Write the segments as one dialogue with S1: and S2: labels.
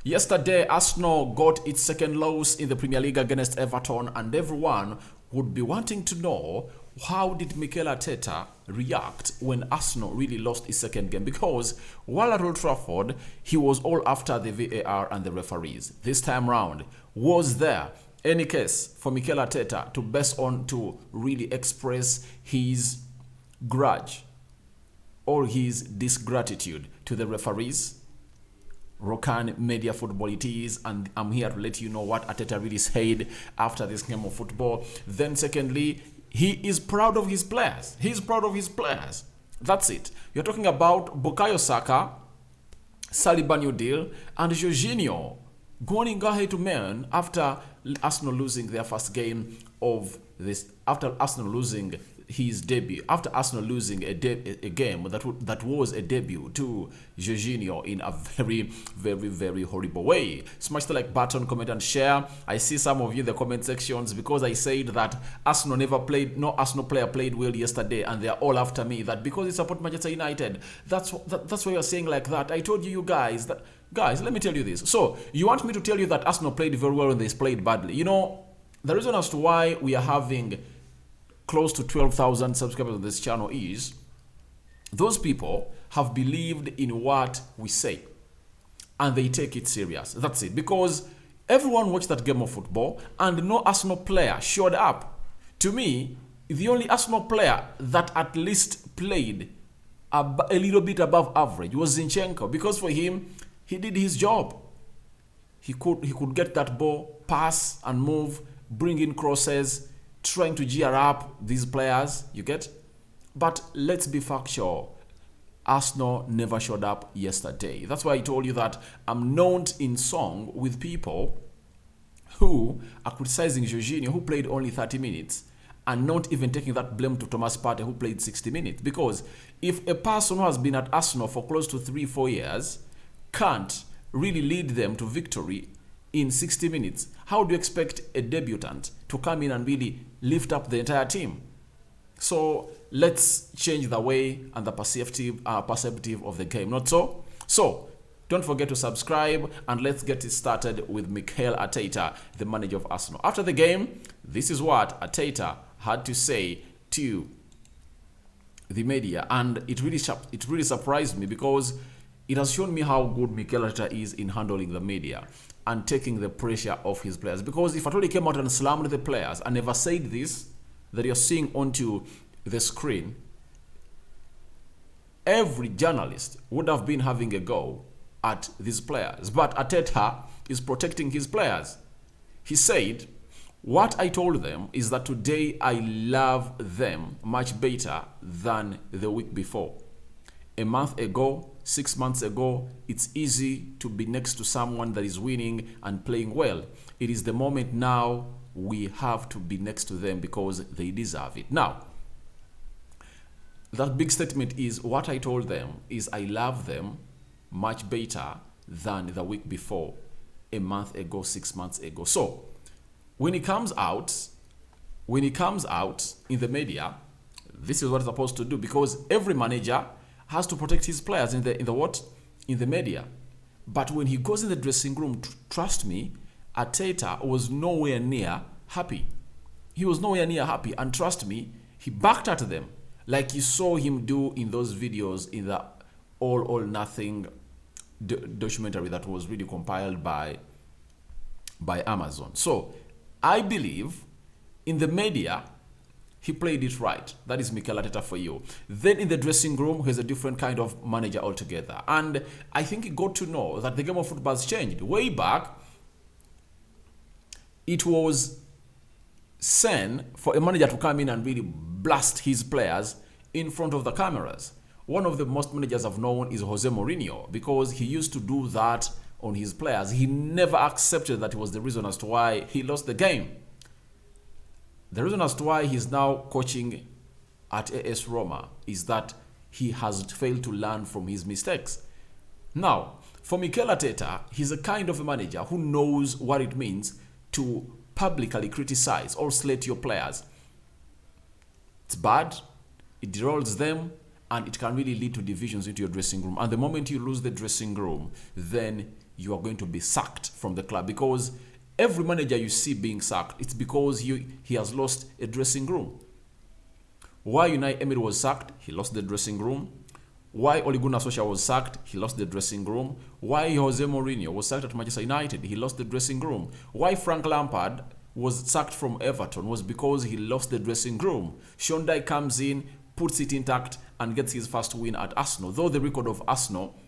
S1: Yesterday, Arsenal got its second loss in the Premier League against Everton, and everyone would be wanting to know how did Mikel Arteta react when Arsenal really lost his second game, because while at Old Trafford, he was all after the VAR and the referees. This time round, was there any case for Mikel Arteta to best on to really express his grudge or his disgratitude to the referees? Rokani Media Football it is, and I'm here to let you know what Arteta really said after this game of football. Then secondly, he is proud of his players. He's proud of his players. That's it. You're talking about Bukayo Saka, Saliba new deal, and Jorginho going ahead to man after Arsenal losing their first game of this, after Arsenal losing his debut, after Arsenal losing a game that was a debut to Jorginho in a very horrible way. Smash the like button, comment and share. I see some of you in the comment sections because I said that Arsenal never played, no Arsenal player played well yesterday, and they're all after me that because they support Manchester United. That's why you're saying like that. I told you guys that, guys, let me tell you this. So you want me to tell you that Arsenal played very well and they played badly? You know, the reason as to why we are having close to 12,000 subscribers on this channel is those people have believed in what we say and they take it serious. That's it. Because everyone watched that game of football and no Arsenal player showed up. To me, the only Arsenal player that at least played a little bit above average was Zinchenko, because for him, he did his job. He could get that ball, pass and move, bring in crosses, trying to gear up these players, you get? But let's be factual. Arsenal never showed up yesterday. That's why I told you that I'm not in song with people who are criticizing Jorginho, who played only 30 minutes, and not even taking that blame to Thomas Partey, who played 60 minutes. Because if a person who has been at Arsenal for close to 3-4 years can't really lead them to victory in 60 minutes, how do you expect a debutant to come in and really lift up the entire team? So let's change the way and the perceptive of the game, not so? So don't forget to subscribe, and let's get it started with Mikel Arteta, the manager of Arsenal. After the game, this is what Arteta had to say to the media, and it really surprised me because it has shown me how good Mikel Arteta is in handling the media and taking the pressure off his players. Because if Arteta came out and slammed the players and never said this that you're seeing onto the screen, every journalist would have been having a go at these players. But Arteta is protecting his players. He said, what I told them is that today I love them much better than the week before. A month ago, 6 months ago, it's easy to be next to someone that is winning and playing well. It is the moment now we have to be next to them because they deserve it. Now, that big statement is what I told them is I love them much better than the week before, a month ago, 6 months ago. So when it comes out in the media, this is what it's supposed to do, because every manager has to protect his players in the media. But when he goes in the dressing room, trust me, Arteta was nowhere near happy. He was nowhere near happy, and trust me, he backed at them like you saw him do in those videos in the All or Nothing documentary that was really compiled by Amazon. So I believe in the media, he played it right. That is Mikel Arteta for you. Then in the dressing room, he's a different kind of manager altogether. And I think he got to know that the game of football has changed. Way back, it was sin for a manager to come in and really blast his players in front of the cameras. One of the most managers I've known is Jose Mourinho, because he used to do that on his players. He never accepted that it was the reason as to why he lost the game. The reason as to why he's now coaching at AS Roma is that he has failed to learn from his mistakes. Now, for Mikel Arteta, he's a kind of a manager who knows what it means to publicly criticize or slate your players. It's bad, it derails them, and it can really lead to divisions into your dressing room. And the moment you lose the dressing room, then you are going to be sacked from the club. Because every manager you see being sacked, it's because he has lost a dressing room. Why Unai Emery was sacked? He lost the dressing room. Why Ole Gunnar Solskjaer was sacked? He lost the dressing room. Why Jose Mourinho was sacked at Manchester United? He lost the dressing room. Why Frank Lampard was sacked from Everton was because he lost the dressing room. Sean Dyche comes in, puts it intact, and gets his first win at Arsenal. Though the record of Arsenal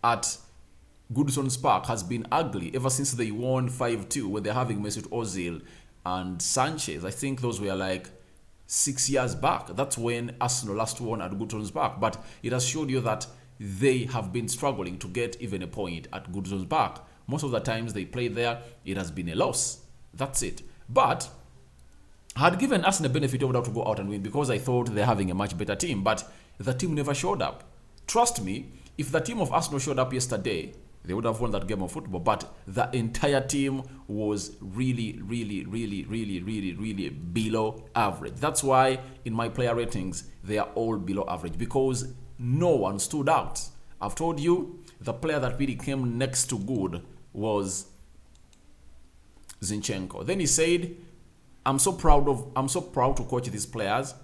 S1: at Goodison Park has been ugly ever since they won 5-2 when they're having Mesut Ozil and Sanchez. I think those were like 6 years back. That's when Arsenal last won at Goodison Park. But it has showed you that they have been struggling to get even a point at Goodison Park. Most of the times they play there, it has been a loss. That's it. But I had given Arsenal a benefit of the doubt to go out and win because I thought they're having a much better team. But the team never showed up. Trust me, if the team of Arsenal showed up yesterday, they would have won that game of football. But the entire team was really below average. That's why in my player ratings, they are all below average because no one stood out. I've told you, the player that really came next to good was Zinchenko. Then he said, I'm so proud to coach these players.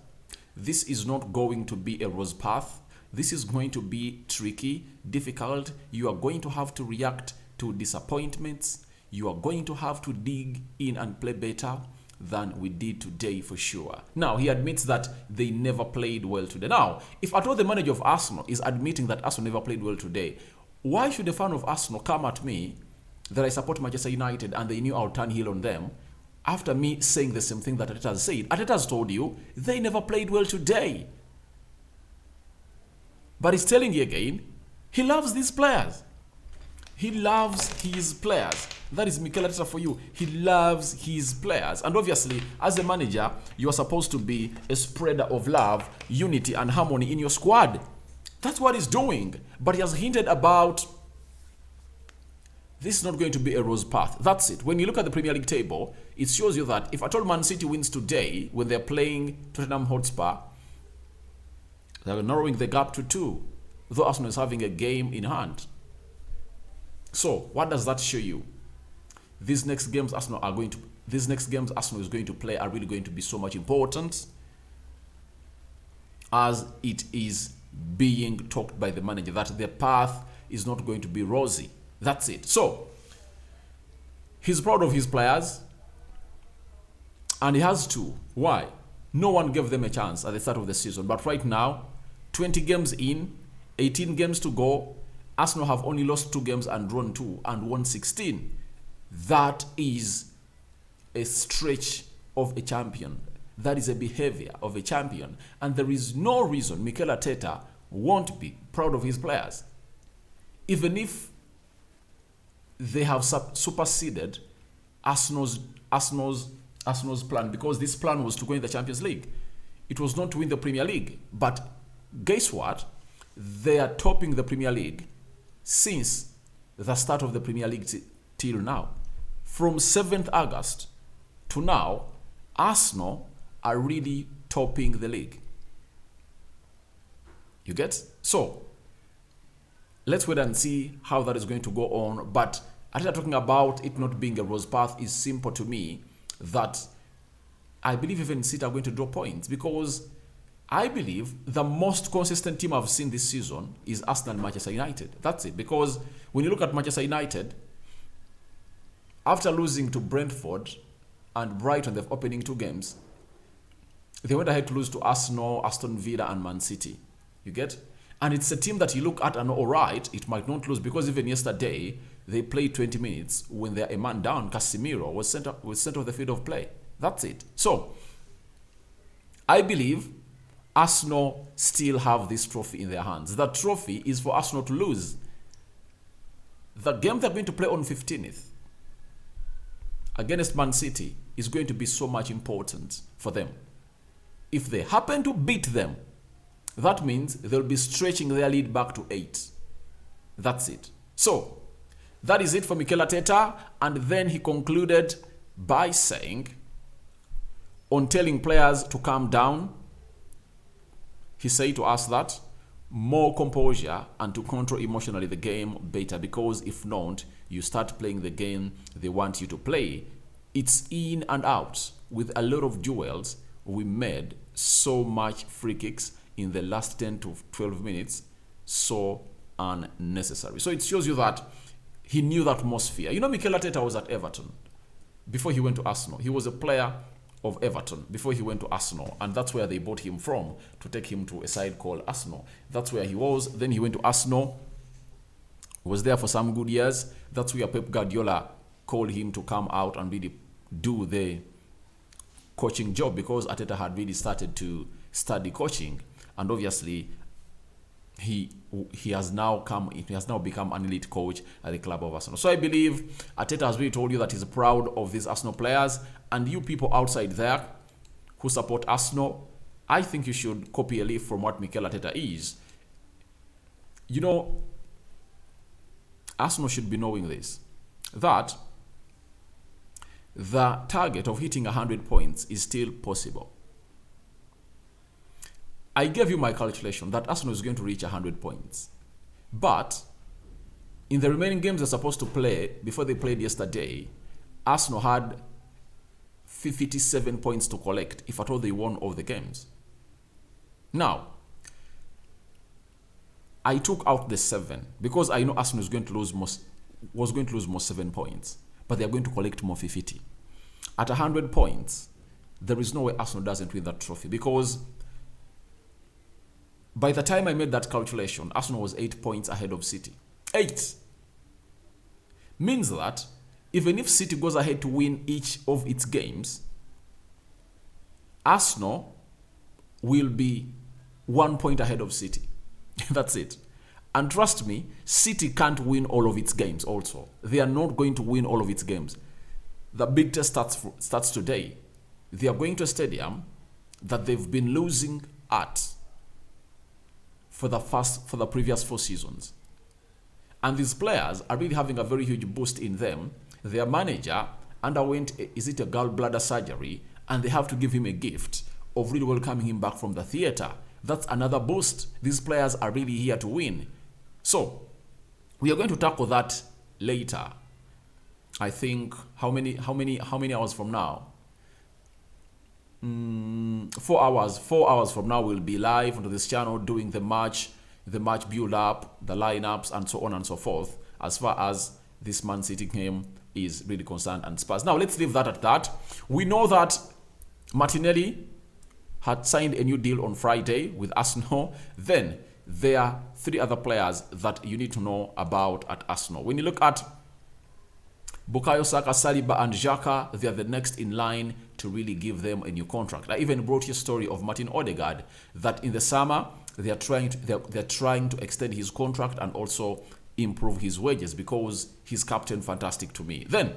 S1: This is not going to be a rose path. This is going to be tricky, difficult. You are going to have to react to disappointments. You are going to have to dig in and play better than we did today for sure. Now, he admits that they never played well today. Now, if at all the manager of Arsenal is admitting that Arsenal never played well today, why should a fan of Arsenal come at me that I support Manchester United and they knew I'll turn heel on them after me saying the same thing that Arteta has said? Arteta has told you they never played well today. But he's telling you again, he loves these players. He loves his players. That is Mikel Arteta for you. He loves his players. And obviously, as a manager, you are supposed to be a spreader of love, unity, and harmony in your squad. That's what he's doing. But he has hinted about this is not going to be a rose path. That's it. When you look at the Premier League table, it shows you that if at all Man City wins today when they're playing Tottenham Hotspur, they're narrowing the gap to 2, though Arsenal is having a game in hand. So, what does that show you? These next games Arsenal is going to play are really going to be so much important as it is being talked by the manager that their path is not going to be rosy. That's it. So, he's proud of his players and he has to. Why? No one gave them a chance at the start of the season. But right now, 20 games in, 18 games to go, Arsenal have only lost 2 games and drawn 2 and won 16. That is a stretch of a champion. That is a behavior of a champion. And there is no reason Mikel Arteta won't be proud of his players. Even if they have superseded Arsenal's plan, because this plan was to go in the Champions League. It was not to win the Premier League. But guess what? They are topping the Premier League since the start of the Premier League till now. From 7th August to now, Arsenal are really topping the league. You get? So, let's wait and see how that is going to go on. But after talking about it not being a rose path is simple to me that I believe even City are going to draw points because I believe the most consistent team I've seen this season is Arsenal and Manchester United. That's it. Because when you look at Manchester United, after losing to Brentford and Brighton, the opening 2 games, they went ahead to lose to Arsenal, Aston Villa, and Man City. You get? And it's a team that you look at and all right, it might not lose because even yesterday, they played 20 minutes when they're a man down. Casemiro was sent off the field of play. That's it. So, I believe Arsenal still have this trophy in their hands. The trophy is for Arsenal to lose. The game they're going to play on 15th against Man City is going to be so much important for them. If they happen to beat them, that means they'll be stretching their lead back to 8. That's it. So, that is it for Mikel Arteta. And then he concluded by saying, on telling players to calm down, he said to us that more composure and to control emotionally the game better, because if not, you start playing the game they want you to play. It's in and out. With a lot of duels, we made so much free kicks in the last 10 to 12 minutes, so unnecessary. So it shows you that he knew the atmosphere. You know, Mikel Arteta was at Everton before he went to Arsenal. He was a player of Everton before he went to Arsenal, and that's where they bought him from to take him to a side called Arsenal. That's where he was. Then he went to Arsenal, was there for some good years. That's where Pep Guardiola called him to come out and really do the coaching job, because Arteta had really started to study coaching, and obviously he has now become an elite coach at the club of Arsenal. So I believe Arteta has really told you that he's proud of these Arsenal players, and you people outside there who support Arsenal, I think you should copy a leaf from what Mikel Arteta is. You know, Arsenal should be knowing this, that the target of hitting 100 points is still possible. I gave you my calculation that Arsenal is going to reach 100 points. But in the remaining games they're supposed to play, before they played yesterday, Arsenal had 57 points to collect if at all they won all the games. Now, I took out the 7 because I know Arsenal was going to lose more 7 points, but they're going to collect more 50. At 100 points, there is no way Arsenal doesn't win that trophy, because by the time I made that calculation, Arsenal was 8 points ahead of City. 8! Means that even if City goes ahead to win each of its games, Arsenal will be 1 point ahead of City. That's it. And trust me, City can't win all of its games also. They are not going to win all of its games. The big test starts today. They are going to a stadium that they've been losing at for the previous 4 seasons. And these players are really having a very huge boost in them. Their manager underwent, a gallbladder surgery, and they have to give him a gift of really welcoming him back from the theater. That's another boost. These players are really here to win. So, we are going to tackle that later. I think, how many hours from now? 4 hours. 4 hours from now, we'll be live onto this channel doing the match build up, the lineups, and so on and so forth, as far as this Man City game is really concerned, and Spurs. Now, let's leave that at that. We know that Martinelli had signed a new deal on Friday with Arsenal. Then there are 3 other players that you need to know about at Arsenal. When you look at Bukayo Saka, Saliba, and Xhaka, they are the next in line to really give them a new contract. I even brought you a story of Martin Odegaard that in the summer they're trying to extend his contract and also improve his wages, because he's captain fantastic to me. Then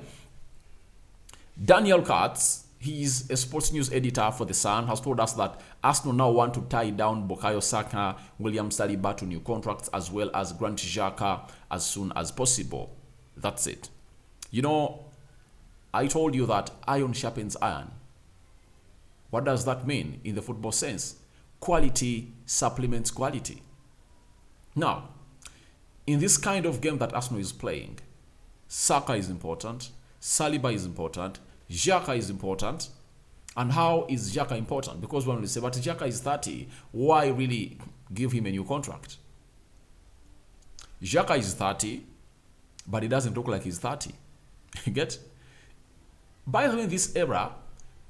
S1: Daniel Katz, he's a sports news editor for The Sun, has told us that Arsenal now want to tie down Bukayo Saka, William Saliba to new contracts, as well as grant Xhaka as soon as possible. That's it. You know, I told you that iron sharpens iron. What does that mean in the football sense? Quality supplements quality. Now, in this kind of game that Arsenal is playing, Saka is important, Saliba is important, Xhaka is important. And how is Xhaka important? Because when we say, but Xhaka is 30, why really give him a new contract? Xhaka is 30, but he doesn't look like he's 30. You get? By the way, in this era,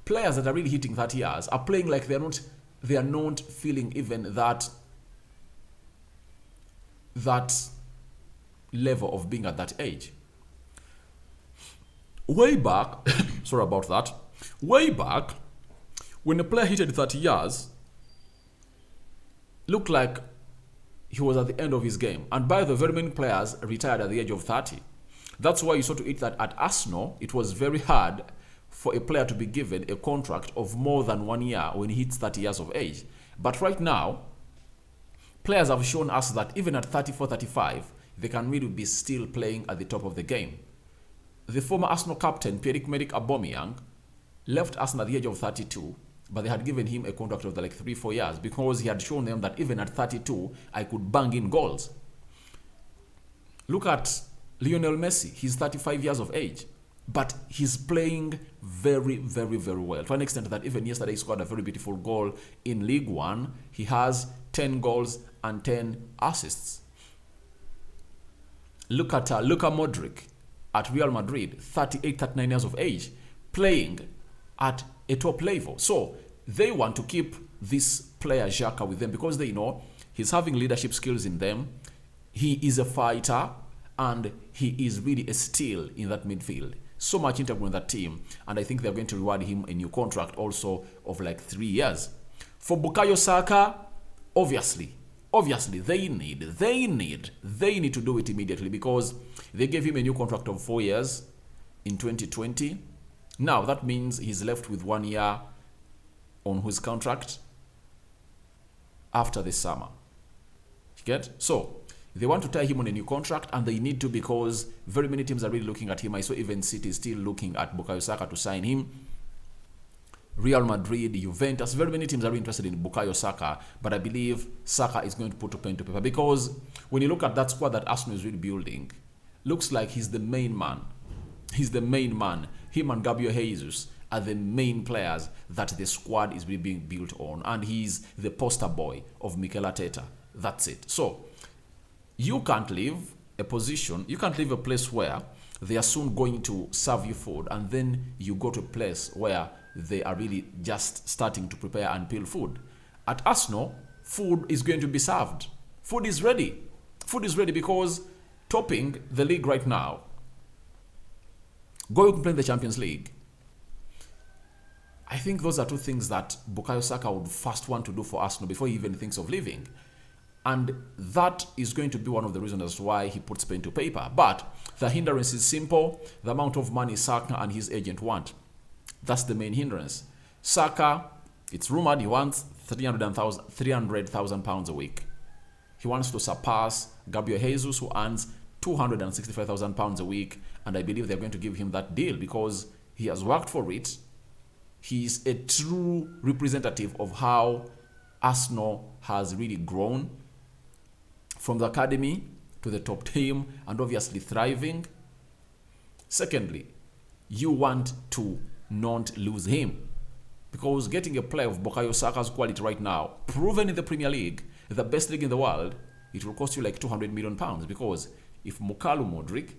S1: players that are really hitting 30 years are playing like they are not feeling even that level of being at that age. Way back, sorry about that. Way back, when a player hit 30 years, looked like he was at the end of his game. And by the way, very many players retired at the age of 30. That's why you saw to it that at Arsenal, it was very hard for a player to be given a contract of more than 1 year when he hits 30 years of age. But right now, players have shown us that even at 34, 35, they can really be still playing at the top of the game. The former Arsenal captain, Pierre-Emerick Aubameyang, left Arsenal at the age of 32 but they had given him a contract of like 3-4 years because he had shown them that even at 32, I could bang in goals. Look at Lionel Messi. He's 35 years of age, but he's playing very, very, very well. To an extent that even yesterday he scored a very beautiful goal in League One. He has 10 goals and 10 assists. Look at Luka Modric at Real Madrid, 38, 39 years of age, playing at a top level. So they want to keep this player Xhaka with them because they know he's having leadership skills in them. He is a fighter and he is really a steal in that midfield. So much integral in that team, and I think they're going to reward him a new contract also of like 3 years. For Bukayo Saka, obviously they need to do it immediately because they gave him a new contract of 4 years in 2020. Now that means he's left with 1 year on his contract after the summer. You get? So they want to tie him on a new contract, and they need to because very many teams are really looking at him. I saw even City is still looking at Bukayo Saka to sign him. Real Madrid, Juventus, very many teams are interested in Bukayo Saka, but I believe Saka is going to put a pen to paper because when you look at that squad that Arsenal is really building, looks like he's the main man. He's the main man. Him and Gabriel Jesus are the main players that the squad is really being built on, and he's the poster boy of Mikel Arteta. That's it. So you can't leave a position, you can't leave a place where they are soon going to serve you food, and then you go to a place where they are really just starting to prepare and peel food. At Arsenal, food is going to be served. Food is ready. Food is ready because topping the league right now, going to play in the Champions League, I think those are two things that Bukayo Saka would first want to do for Arsenal before he even thinks of leaving. And that is going to be one of the reasons as why he puts pen to paper. But the hindrance is simple. The amount of money Saka and his agent want. That's the main hindrance. Saka, it's rumored he wants 300,000 pounds a week. He wants to surpass Gabriel Jesus, who earns 265,000 pounds a week. And I believe they're going to give him that deal because he has worked for it. He's a true representative of how Arsenal has really grown from the academy to the top team and obviously thriving. Secondly, you want to not lose him because getting a player of Bukayo Saka's quality right now, proven in the Premier League, the best league in the world, it will cost you like 200 million pounds because if Bukayo Modric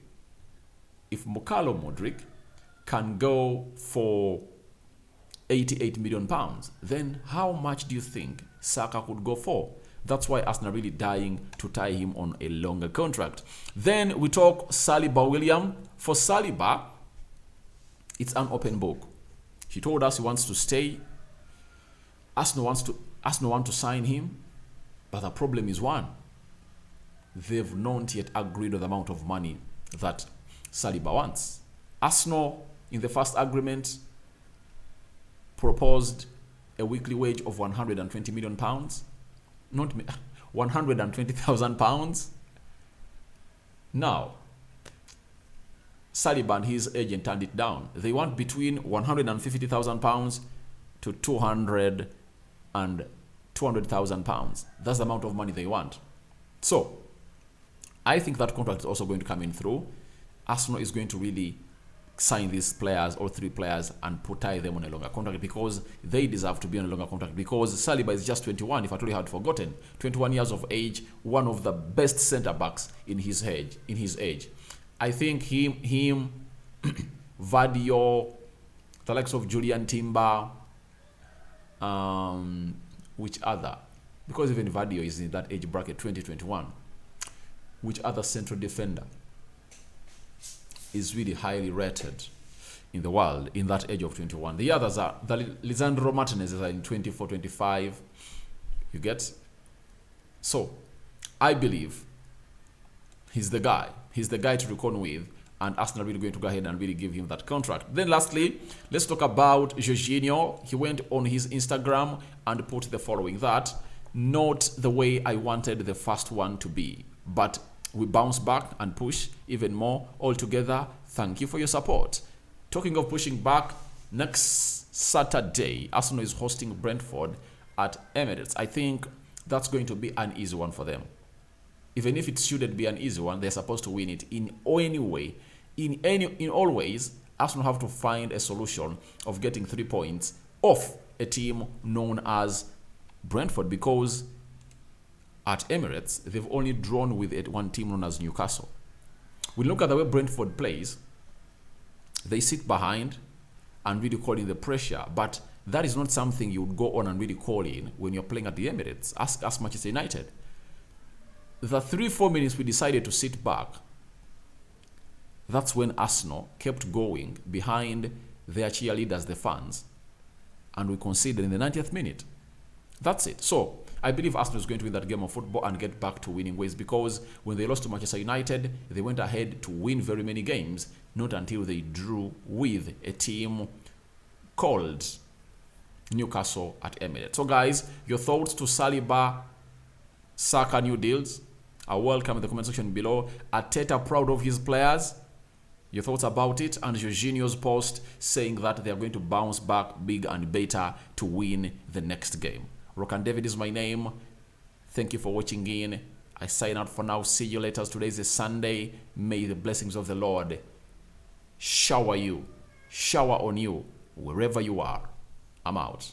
S1: can go for 88 million pounds, then how much do you think Saka could go for? That's why Arsenal are really dying to tie him on a longer contract. Then we talk Saliba William. For Saliba, it's an open book. He told us he wants to stay. Arsenal want to sign him, but the problem is one. They've not yet agreed on the amount of money that Saliba wants. Arsenal, in the first agreement, proposed a weekly wage of 120 million pounds, not 120,000 pounds. Now, Saliba and his agent turned it down. They want between 150,000 pounds to 200,000 pounds. That's the amount of money they want. So, I think that contract is also going to come in through. Arsenal is going to really sign these players, or three players, and tie them on a longer contract because they deserve to be on a longer contract because Saliba is just 21, if I totally had forgotten. 21 years of age, one of the best centre-backs in his age. I think him, Vadio, the likes of Julian Timber, which other? Because even Vadio is in that age bracket, 2021. Which other central defender is really highly rated in the world in that age of 21? The others are the Lisandro Martinez is in 24, 25. You get? So, I believe he's the guy. He's the guy to reckon with, and Arsenal are really going to go ahead and really give him that contract. Then lastly, let's talk about Jorginho. He went on his Instagram and put the following: that not the way I wanted the first one to be, but we bounce back and push even more. Altogether, thank you for your support. Talking of pushing back, Next Saturday, Arsenal is hosting Brentford at Emirates. I think that's going to be an easy one for them. Even if it shouldn't be an easy one, they're supposed to win it in any way. In all ways, Arsenal have to find a solution of getting 3 points off a team known as Brentford, because at Emirates, they've only drawn with one team known as Newcastle. We look at the way Brentford plays, they sit behind and really call in the pressure, but that is not something you would go on and really call in when you're playing at the Emirates. Ask Manchester United. The 3-4 minutes we decided to sit back, that's when Arsenal kept going behind their cheerleaders, the fans, and we conceded in the 90th minute. That's it. So I believe Arsenal is going to win that game of football and get back to winning ways, because when they lost to Manchester United, they went ahead to win very many games, not until they drew with a team called Newcastle at Emirates. So guys, your thoughts to Saliba Saka new deals are welcome in the comment section below. Arteta proud of his players. Your thoughts about it, and Jorginho's post saying that they are going to bounce back big and better to win the next game. Rokani David is my name. Thank you for watching in. I sign out for now. See you later. Today is a Sunday. May the blessings of the Lord shower on you, wherever you are. I'm out.